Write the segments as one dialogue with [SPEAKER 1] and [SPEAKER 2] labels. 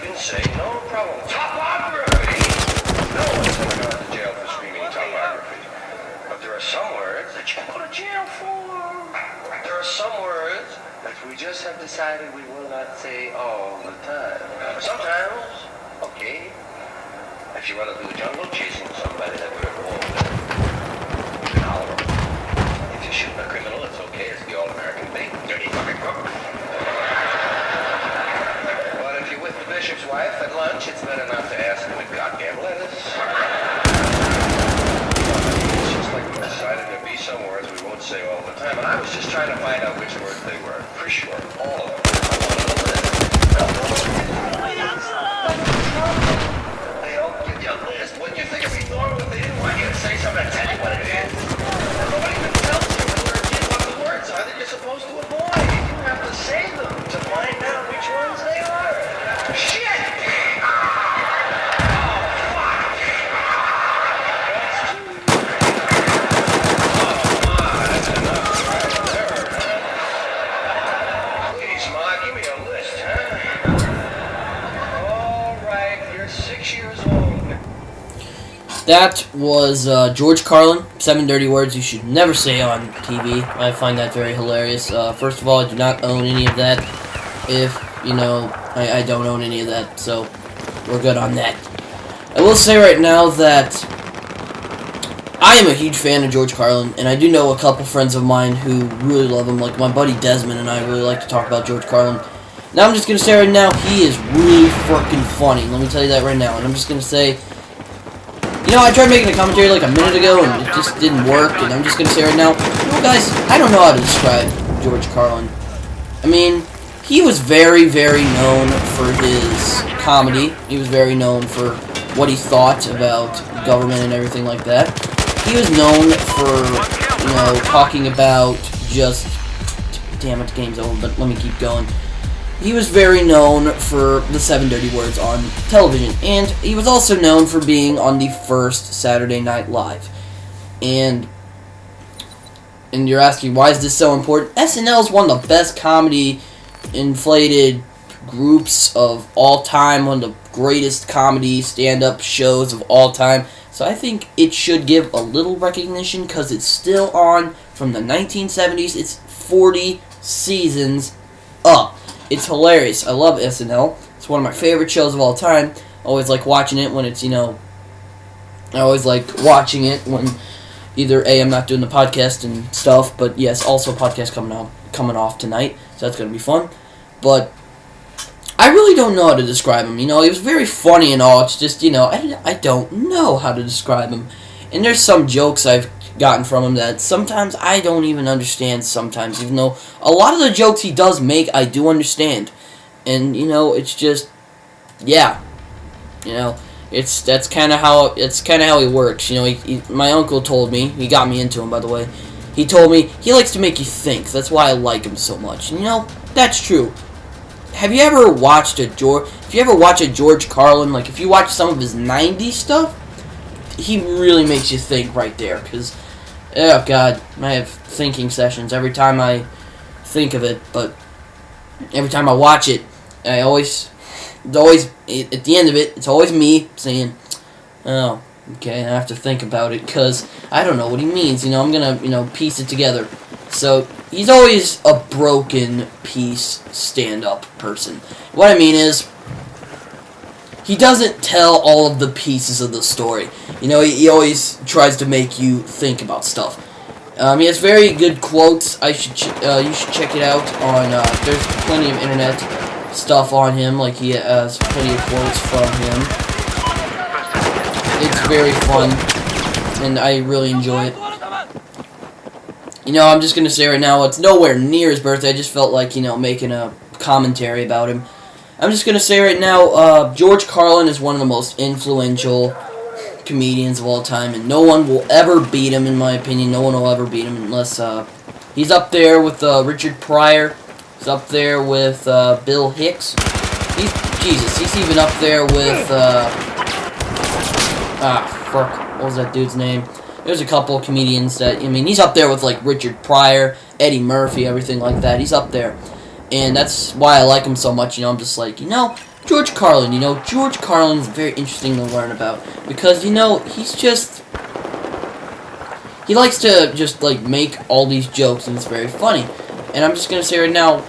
[SPEAKER 1] can say no problem. Topography! No one's ever gone to jail for screaming topography. But there are some words that you can go to jail for. There are some words that we just have decided we will not say all the time. Sometimes, okay, if you run through the jungle chasing somebody that we're involved with, you can holler. If you're shooting a criminal, it's okay. It's the all-American thing. Dirty fucking crook. But if you're with the bishop's wife at lunch, it's better not to ask him a goddamn lettuce. It's just like we decided there'd be some words we won't say all the time, and I was just trying to find out which words they were. Pretty sure all of them. I wanted a list. They don't give you a list. Wouldn't you think it'd be normal if they didn't want you to say something to tell you what it is? Nobody even tells you when you're a kid what the words are that you're supposed to avoid. You have to say them to find out which ones they are. Shit!
[SPEAKER 2] That was George Carlin, 7 Dirty Words You Should Never Say on TV. I find that very hilarious. First of all, I do not own any of that. If, you know, I don't own any of that, so we're good on that. I will say right now that I am a huge fan of George Carlin, and I do know a couple friends of mine who really love him. Like my buddy Desmond and I really like to talk about George Carlin. Now I'm just going to say right now, he is really freaking funny. Let me tell you that right now. And I'm just going to say, you know, I tried making a commentary like a minute ago, and it just didn't work, and I'm just going to say right now, you know, guys, I don't know how to describe George Carlin. I mean, he was very, very known for his comedy. He was very known for what he thought about government and everything like that. He was known for, you know, talking about just... Damn it, the game's over, but let me keep going. He was very known for the 7 Dirty Words on television, and he was also known for being on the first Saturday Night Live. And you're asking, why is this so important? SNL is one of the best comedy-inflated groups of all time, one of the greatest comedy stand-up shows of all time. So I think it should give a little recognition, because it's still on from the 1970s. It's 40 seasons up. It's hilarious. I love SNL. It's one of my favorite shows of all time. I always like watching it when it's, you know... I always like watching it when either A, I'm not doing the podcast and stuff, but yes, also podcast coming off tonight, so that's going to be fun. But I really don't know how to describe him. You know, he was very funny and all. It's just, you know, I don't know how to describe him. And there's some jokes I've gotten from him that sometimes I don't even understand sometimes, even though a lot of the jokes he does make I do understand. And, you know, it's just, yeah, you know, that's kind of how he works. You know, my uncle told me, he got me into him, by the way. He told me he likes to make you think. That's why I like him so much. And, you know, that's true. Have you ever watched if you ever watch a George Carlin, like if you watch some of his 90s stuff, he really makes you think right there, because, oh god, I have thinking sessions every time I think of it, but every time I watch it, at the end of it, it's always me saying, oh, okay, I have to think about it, because I don't know what he means, you know, I'm gonna, you know, piece it together. So, he's always a broken piece stand-up person. What I mean is, he doesn't tell all of the pieces of the story. You know, he always tries to make you think about stuff. He has very good quotes. You should check it out on, there's plenty of internet stuff on him, like he has plenty of quotes from him. It's very fun, and I really enjoy it. You know, I'm just going to say right now, it's nowhere near his birthday. I just felt like, you know, making a commentary about him. I'm just going to say right now, George Carlin is one of the most influential comedians of all time, and no one will ever beat him, in my opinion. No one will ever beat him unless, he's up there with Richard Pryor. He's up there with Bill Hicks. He's even up there with, what was that dude's name? There's a couple of comedians that, I mean, he's up there with, like, Richard Pryor, Eddie Murphy, everything like that. He's up there. And that's why I like him so much, you know, I'm just like, you know, George Carlin, George Carlin is very interesting to learn about because, he likes to just, like, make all these jokes and it's very funny. And I'm just gonna say right now,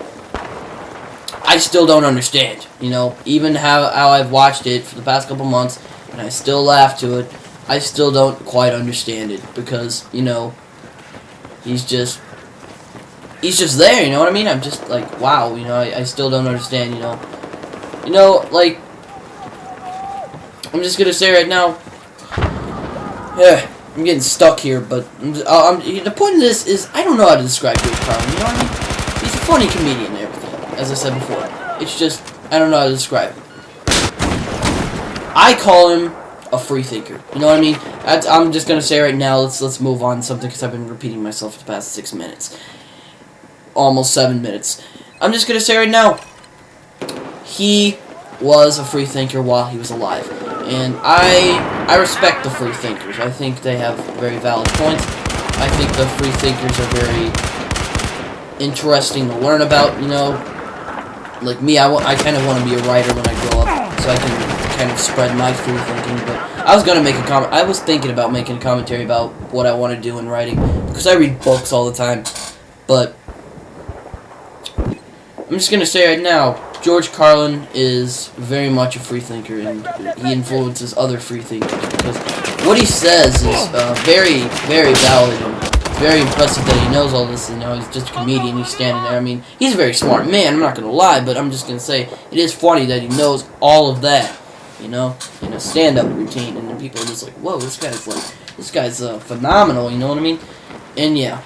[SPEAKER 2] I still don't understand, even how I've watched it for the past couple months and I still laugh to it, I still don't quite understand it because, he's just there, you know what I mean? I'm just like, wow, I still don't understand, like, I'm just gonna say right now, yeah, I'm getting stuck here, but the point of this is, I don't know how to describe George Carlin, you know what I mean? He's a funny comedian and everything, as I said before. It's just, I don't know how to describe him. I call him a free thinker, you know what I mean? I'm just gonna say right now, let's move on to something, because I've been repeating myself for the past 6 minutes. Almost 7 minutes. I'm just gonna say right now, he was a free thinker while he was alive. And I respect the free thinkers. I think they have very valid points. I think the free thinkers are very interesting to learn about, Like me, I kind of want to be a writer when I grow up, so I can kind of spread my free thinking. But I was gonna make a comment. I was thinking about making a commentary about what I want to do in writing, because I read books all the time. But I'm just gonna say right now, George Carlin is very much a free thinker, and he influences other free thinkers, because what he says is very, very valid, and very impressive that he knows all this, and he's just a comedian, he's standing there. I mean, he's a very smart man, I'm not gonna lie, but I'm just gonna say, it is funny that he knows all of that, in a stand-up routine, and then people are just like, whoa, this guy's phenomenal, you know what I mean? And yeah.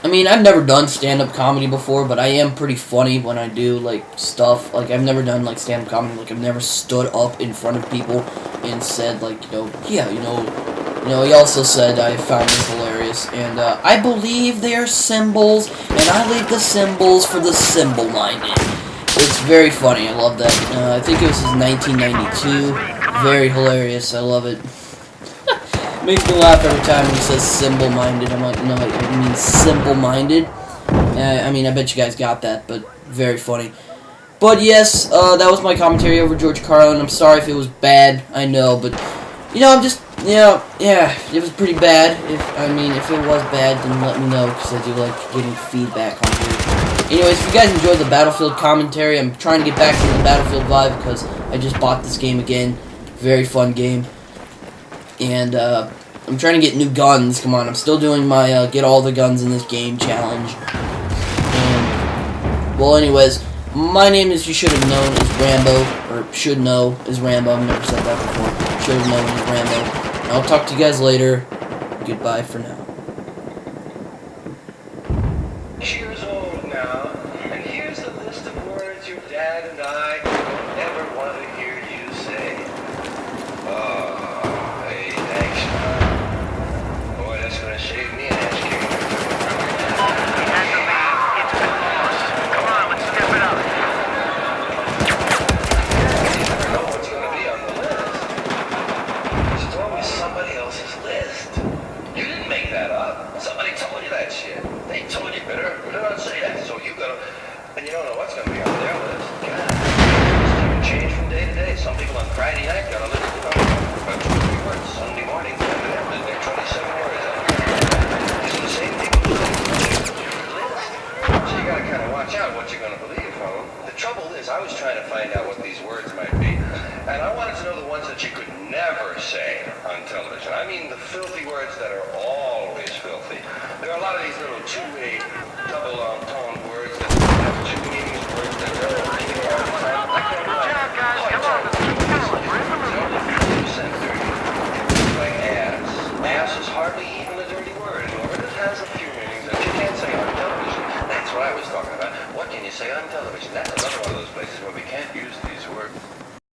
[SPEAKER 2] I mean, I've never done stand-up comedy before, but I am pretty funny when I do, like, stuff. Like, I've never done, like, stand-up comedy. Like, I've never stood up in front of people and said, like, yeah, he also said, I found this hilarious, and, I believe they are symbols, and I leave the symbols for the symbol-minded. It's very funny. I love that. I think it was his 1992. Very hilarious. I love it. Makes me laugh every time he says symbol-minded. I'm like, no, it means simple-minded. I mean, I bet you guys got that, but very funny. But yes, that was my commentary over George Carlin. I'm sorry if it was bad, I know, but, I'm just, yeah, it was pretty bad. If it was bad, then let me know, because I do like getting feedback on here. Anyways, if you guys enjoyed the Battlefield commentary, I'm trying to get back to the Battlefield vibe, because I just bought this game again. Very fun game. And, I'm trying to get new guns. Come on, I'm still doing my, get all the guns in this game challenge. And, well, anyways, my name is, you should have known, is Rambo, or should know is Rambo. I've never said that before. Should have known is Rambo. And I'll talk to you guys later. Goodbye for now.
[SPEAKER 1] Years old now, and here's a list of words your dad and I don't ever want to hear you say. Hey, thanks, man. Boy, that's gonna save me an ass kicking. Come on, let's step it up. You never know what's gonna be on the list. There's always somebody else's list. You didn't make that up. Somebody told you that shit. They told you better not say that, so you gotta, and you don't know what's gonna be on their list. God, it's even change from day to day. Some people on Friday night got a list of 2 words. Sunday morning, they're 27 words. These are the same people who list. So you gotta kind of watch out what you're gonna believe from them. The trouble is, I was trying to find out what these words might be, and I wanted to know the ones that you could never say on television. I mean, the filthy words that are always filthy. There are a lot of these little two-way, double tone words that have 2 meanings, words that are really hard to find. Like that line. Good job, guys. Come on. Like ass. Ass is hardly even a dirty word. However, it has a few meanings that you can't say on television. That's what I was talking about. What can you say on television? That's another one of those places where we can't use these words.